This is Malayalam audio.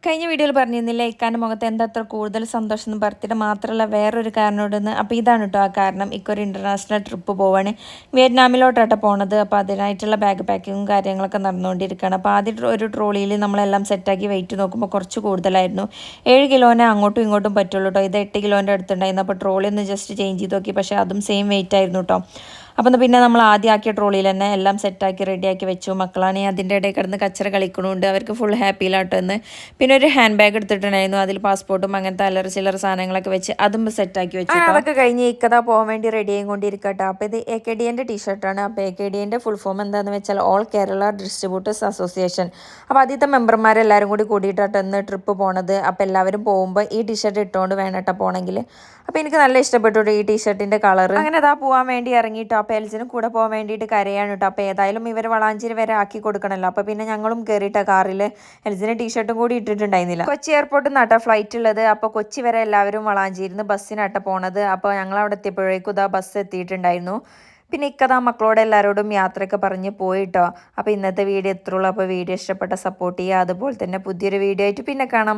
കഴിഞ്ഞ വീഡിയോയിൽ പറഞ്ഞിരുന്നില്ല ഇക്കാൻ്റെ മുഖത്ത് എന്താ അത്ര കൂടുതൽ സന്തോഷം എന്ന് പറഞ്ഞിട്ട് മാത്രമല്ല വേറൊരു കാരണോടെന്ന്. അപ്പോൾ ഇതാണ് കേട്ടോ ആ കാരണം. ഇക്കൊരു ഇൻ്റർനാഷണൽ ട്രിപ്പ് പോവാണ്, വിയറ്റ്നാമിലോട്ടാട്ടോ പോണത്. അപ്പോൾ അതിനായിട്ടുള്ള ബാഗ് പാക്കിങ്ങും കാര്യങ്ങളൊക്കെ നടന്നുകൊണ്ടിരിക്കുകയാണ്. അപ്പോൾ ആദ്യം ഒരു ട്രോളിയിൽ നമ്മളെല്ലാം സെറ്റാക്കി വെയിറ്റ് നോക്കുമ്പോൾ കുറച്ച് കൂടുതലായിരുന്നു. 7 കിലോനെ അങ്ങോട്ടും ഇങ്ങോട്ടും പറ്റുള്ളൂ കേട്ടോ. ഇത് 8 കിലോൻ്റെ അടുത്തുണ്ടായിരുന്നു. അപ്പോൾ ട്രോളി ഒന്ന് ജസ്റ്റ് ചേഞ്ച് ചെയ്ത് നോക്കി, പക്ഷേ അതും സെയിം വെയിറ്റ് ആയിരുന്നു കേട്ടോ. അപ്പം പിന്നെ നമ്മൾ ആദ്യം ആക്കിയ ട്രോളിയിൽ തന്നെ എല്ലാം സെറ്റാക്കി റെഡിയാക്കി വെച്ചു. മക്കളാണെങ്കിൽ അതിൻ്റെ ഇടയിൽ കിടന്ന് കച്ചറ കളിക്കണമുണ്ട്. അവർക്ക് ഫുൾ ഹാപ്പിയിലാട്ടോ എന്ന്. പിന്നെ ഒരു ഹാൻഡ് ബാഗ് എടുത്തിട്ടുണ്ടായിരുന്നു. അതിൽ പാസ്പോർട്ടും അങ്ങനത്തെ അല്ലറ ചില്ലറ സാധനങ്ങളൊക്കെ വെച്ച് അതും സെറ്റാക്കി വെച്ചു. അതൊക്കെ കഴിഞ്ഞ് ഇക്കതാ പോകാൻ വേണ്ടി റെഡി ആയിക്കൊണ്ടിരിക്കട്ടെ. അപ്പോൾ ഇത് AKDൻ്റെ ടീഷർട്ടാണ്. അപ്പോൾ AKDൻ്റെ ഫുൾ ഫോം എന്താണെന്ന് വെച്ചാൽ ഓൾ കേരള ഡിസ്ട്രിബ്യൂട്ടേഴ്സ് അസോസിയേഷൻ. അപ്പോൾ ആദ്യത്തെ മെമ്പർമാരെല്ലാവരും കൂടി കൂടിയിട്ടാട്ടോ ഇന്ന് ട്രിപ്പ് പോണത്. അപ്പോൾ എല്ലാവരും പോകുമ്പോൾ ഈ ടീഷർട്ട് ഇട്ടുകൊണ്ട് വേണട്ടോ പോകണമെങ്കിൽ. അപ്പോൾ എനിക്ക് നല്ല ഇഷ്ടപ്പെട്ടു ഈ ടീഷർട്ടിൻ്റെ കളർ. അങ്ങനെ അതാ പോകാൻ വേണ്ടി ഇറങ്ങിയിട്ടോ. അപ്പോൾ എൽസിനും കൂടെ പോകാൻ വേണ്ടിയിട്ട് കരയാണ് കേട്ടോ. അപ്പോൾ ഏതായാലും ഇവർ വളാഞ്ചേരി വരെ ആക്കി കൊടുക്കണമല്ലോ. അപ്പോൾ പിന്നെ ഞങ്ങളും കയറിയിട്ട കാറിൽ എൽസിന് ടീഷർട്ടും കൂടി ഇട്ടിട്ടുണ്ടായിരുന്നില്ല. കൊച്ചി എയർപോർട്ടിൽ നിന്നാട്ടോ ഫ്ലൈറ്റ് ഉള്ളത്. അപ്പോൾ കൊച്ചി വരെ എല്ലാവരും വളാഞ്ചേരിന്ന് ബസ്സിനാട്ടോ പോണത്. അപ്പോൾ ഞങ്ങൾ അവിടെ എത്തിയപ്പോഴേക്കും ഇതാ ബസ് എത്തിയിട്ടുണ്ടായിരുന്നു. പിന്നെ ഇക്കതാ മക്കളോട് എല്ലാവരോടും യാത്രയൊക്കെ പറഞ്ഞ് പോയിട്ടോ. അപ്പോൾ ഇന്നത്തെ വീഡിയോ എത്രയുള്ളൂ. അപ്പോൾ വീഡിയോ ഇഷ്ടപ്പെട്ട സപ്പോർട്ട് ചെയ്യുക. അതുപോലെ തന്നെ പുതിയൊരു വീഡിയോ ആയിട്ട് പിന്നെ കാണാം.